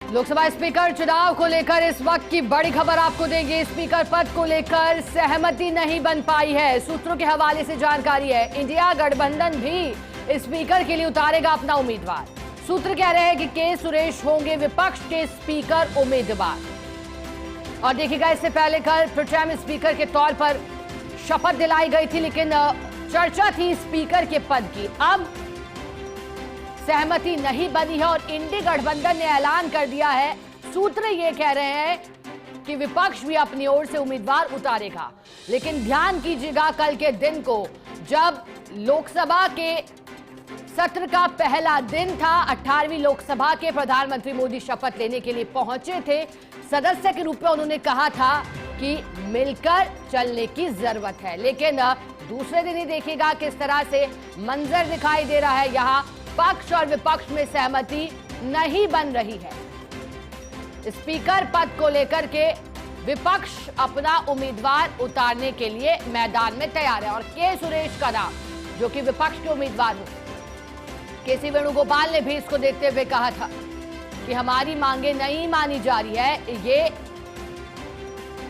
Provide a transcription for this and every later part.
Lok Sabha speaker चुनाव को लेकर इस वक्त की बड़ी खबर आपको देंगे। स्पीकर पद को लेकर सहमति नहीं बन पाई है। सूत्रों के हवाले से जानकारी है, इंडिया गठबंधन भी स्पीकर के लिए उतारेगा अपना उम्मीदवार। सूत्र कह रहे हैं कि के सुरेश होंगे विपक्ष के स्पीकर उम्मीदवार। और देखिएगा, इससे पहले कल प्रोटेम स्पीकर के तौर पर शपथ दिलाई गई थी, लेकिन चर्चा थी स्पीकर के पद की। अब सहमति नहीं बनी है और इंडी गठबंधन ने ऐलान कर दिया है। सूत्र ये कह रहे हैं कि विपक्ष भी अपनी ओर से उम्मीदवार उतारेगा। लेकिन ध्यान कीजिएगा, कल के दिन को जब लोकसभा के सत्र का पहला दिन था, 18वीं लोकसभा के प्रधानमंत्री मोदी शपथ लेने के लिए पहुंचे थे। सदस्य के रूप में उन्होंने कहा था कि मिलकर चलने की जरूरत है। लेकिन दूसरे दिन ही देखिएगा किस तरह से मंजर दिखाई दे रहा है। यहाँ पक्ष और विपक्ष में सहमति नहीं बन रही है। स्पीकर पद को लेकर के विपक्ष अपना उम्मीदवार उतारने के लिए मैदान में तैयार है और के सुरेश का नाम, जो कि विपक्ष के उम्मीदवार हैं, केसी वेणुगोपाल ने भी इसको देखते हुए कहा था कि हमारी मांगे नहीं मानी जा रही है। ये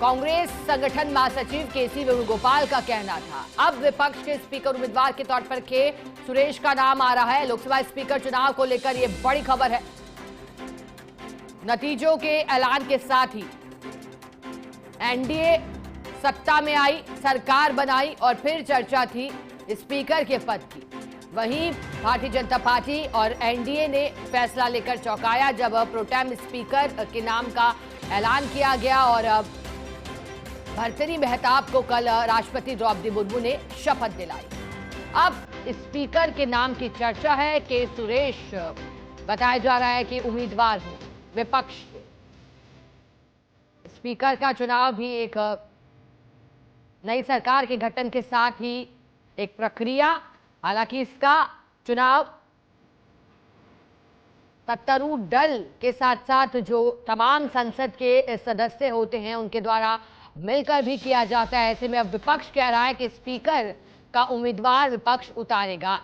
कांग्रेस संगठन महासचिव केसी वेणुगोपाल का कहना था। अब विपक्ष के स्पीकर उम्मीदवार के तौर पर के सुरेश का नाम आ रहा है। लोकसभा स्पीकर चुनाव को लेकर यह बड़ी खबर है। नतीजों के ऐलान के साथ ही एनडीए सत्ता में आई, सरकार बनाई और फिर चर्चा थी स्पीकर के पद की। वहीं भारतीय जनता पार्टी और एनडीए ने फैसला लेकर चौंकाया जब प्रोटेम स्पीकर के नाम का ऐलान किया गया और भर्तृहरि मेहताब को कल राष्ट्रपति द्रौपदी मुर्मू ने शपथ दिलाई। अब स्पीकर के नाम की चर्चा है। के सुरेश बताया जा रहा है कि उम्मीदवार हो विपक्ष के। स्पीकर का चुनाव भी एक नई सरकार के गठन के साथ ही एक प्रक्रिया, हालांकि इसका चुनाव सत्तारूढ़ दल के साथ साथ जो तमाम संसद के सदस्य होते हैं उनके द्वारा मिलकर भी किया जाता है। ऐसे में अब विपक्ष कह रहा है कि स्पीकर का उम्मीदवार विपक्ष उतारेगा।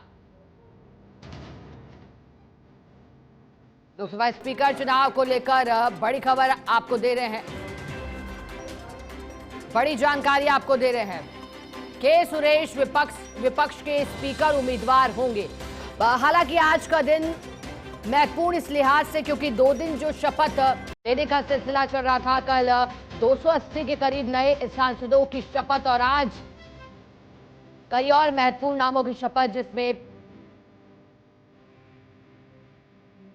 लोकसभा स्पीकर चुनाव को लेकर बड़ी खबर आपको दे रहे हैं, बड़ी जानकारी आपको दे रहे हैं। के सुरेश विपक्ष के स्पीकर उम्मीदवार होंगे। हालांकि आज का दिन महत्वपूर्ण इस लिहाज से क्योंकि 2 दिन जो शपथ लेने का सिलसिला चल रहा था, कल 280 के करीब नए सांसदों की शपथ और आज कई और महत्वपूर्ण नामों की शपथ, जिसमें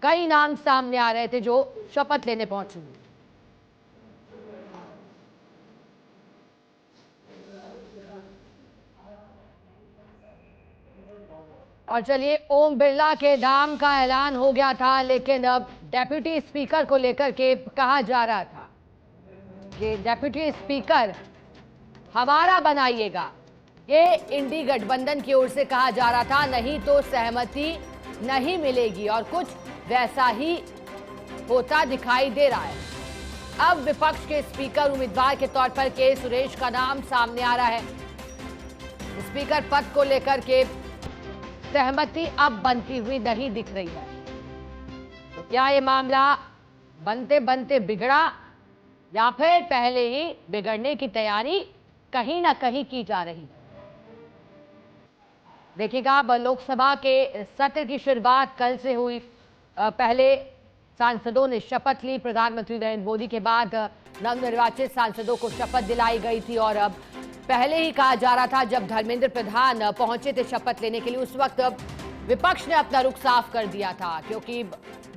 कई नाम सामने आ रहे थे जो शपथ लेने पहुंचे। और चलिए, ओम बिरला के नाम का ऐलान हो गया था, लेकिन अब डेप्यूटी स्पीकर को लेकर के कहा जा रहा था कि डेप्यूटी स्पीकर हमारा बनाइएगा। ये इंडी गठबंधन की ओर से कहा जा रहा था, नहीं तो सहमति नहीं मिलेगी और कुछ वैसा ही होता दिखाई दे रहा है। अब विपक्ष के स्पीकर उम्मीदवार के तौर पर के सुरेश का नाम सामने आ रहा है। स्पीकर पद को लेकर के सहमति अब बनती हुई नहीं दिख रही है। तो क्या ये मामला बनते बनते बिगड़ा या फिर पहले ही बिगड़ने की तैयारी कहीं ना कहीं की जा रही है? देखिएगा, अब लोकसभा के सत्र की शुरुआत कल से हुई। पहले सांसदों ने शपथ ली। प्रधानमंत्री नरेंद्र मोदी के बाद नवनिर्वाचित सांसदों को शपथ दिलाई गई थी और अब पहले ही कहा जा रहा था, जब धर्मेंद्र प्रधान पहुंचे थे शपथ लेने के लिए, उस वक्त विपक्ष ने अपना रुख साफ कर दिया था क्योंकि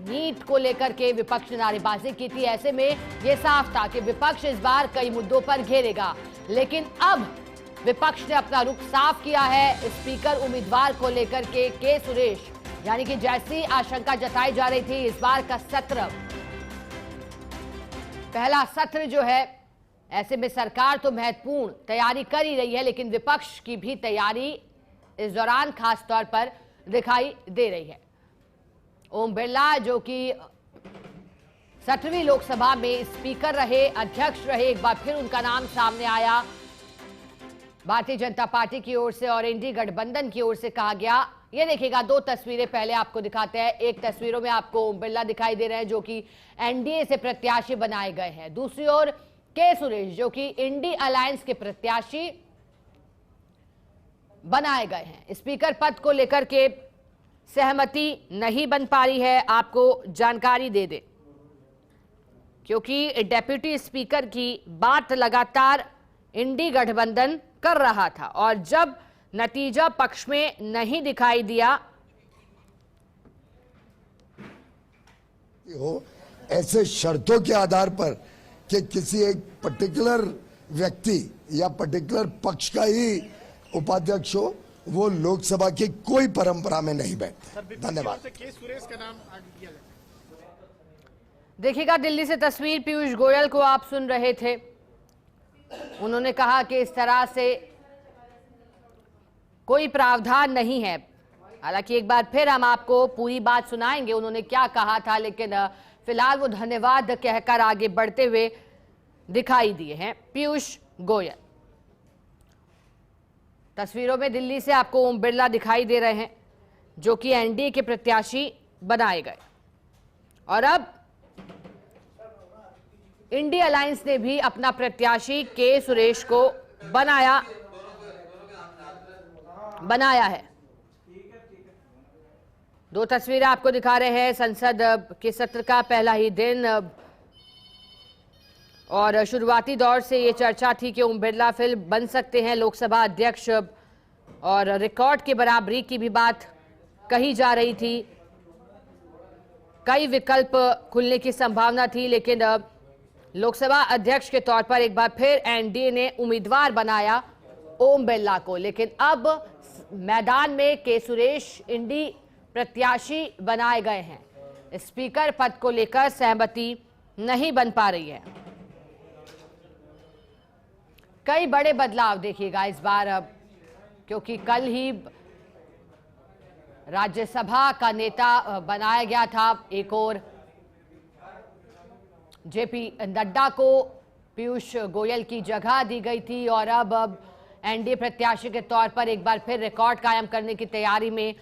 नीट को लेकर के विपक्ष ने नारेबाजी की थी। ऐसे में यह साफ था कि विपक्ष इस बार कई मुद्दों पर घेरेगा। लेकिन अब विपक्ष ने अपना रुख साफ किया है स्पीकर उम्मीदवार को लेकर के सुरेश, यानी कि जैसी आशंका जताई जा रही थी, इस बार का सत्र पहला सत्र जो है, ऐसे में सरकार तो महत्वपूर्ण तैयारी कर ही रही है, लेकिन विपक्ष की भी तैयारी इस दौरान खास तौर पर दिखाई दे रही है। ओम बिरला, जो कि 17वीं लोकसभा में स्पीकर रहे, अध्यक्ष रहे, एक बार फिर उनका नाम सामने आया। भारतीय जनता पार्टी की ओर से और इंडी गठबंधन की ओर से कहा गया ये देखिएगा, दो तस्वीरें पहले आपको दिखाते हैं। एक तस्वीरों में आपको ओम बिरला दिखाई दे रहे हैं जो कि एनडीए से प्रत्याशी बनाए गए हैं। दूसरी ओर के सुरेश जो कि इंडी अलायंस के प्रत्याशी बनाए गए हैं। स्पीकर पद को लेकर के सहमति नहीं बन पा रही है। आपको जानकारी दे दे, क्योंकि डेप्यूटी स्पीकर की बात लगातार इंडी गठबंधन कर रहा था और जब नतीजा पक्ष में नहीं दिखाई दिया हो ऐसे शर्तों के आधार पर कि किसी एक पर्टिकुलर व्यक्ति या पर्टिकुलर पक्ष का ही उपाध्यक्ष हो, वो लोकसभा की कोई परंपरा में नहीं बैठते। धन्यवाद। के सुरेश का नाम आगे किया गया। देखिएगा, दिल्ली से तस्वीर पीयूष गोयल को आप सुन रहे थे। उन्होंने कहा कि इस तरह से कोई प्रावधान नहीं है। हालांकि एक बार फिर हम आपको पूरी बात सुनाएंगे उन्होंने क्या कहा था, लेकिन फिलहाल वो धन्यवाद कहकर आगे बढ़ते हुए दिखाई दिए हैं पीयूष गोयल। तस्वीरों में दिल्ली से आपको ओम बिरला दिखाई दे रहे हैं जो कि एनडीए के प्रत्याशी बनाए गए। और अब इंडी अलायंस ने भी अपना प्रत्याशी के सुरेश को बनाया है। दो तस्वीरें आपको दिखा रहे हैं संसद के सत्र का पहला ही दिन और शुरुआती दौर से ये चर्चा थी कि ओम बिरला फिर बन सकते हैं लोकसभा अध्यक्ष और रिकॉर्ड की बराबरी की भी बात कही जा रही थी। कई विकल्प खुलने की संभावना थी, लेकिन लोकसभा अध्यक्ष के तौर पर एक बार फिर एनडीए ने उम्मीदवार बनाया ओम बिरला को। लेकिन अब मैदान में के सुरेश इंडी प्रत्याशी बनाए गए हैं। स्पीकर पद को लेकर सहमति नहीं बन पा रही है। कई बड़े बदलाव देखिएगा इस बार, क्योंकि कल ही राज्यसभा का नेता बनाया गया था। एक और जेपी नड्डा को पीयूष गोयल की जगह दी गई थी और अब एनडीए प्रत्याशी के तौर पर एक बार फिर रिकॉर्ड कायम करने की तैयारी में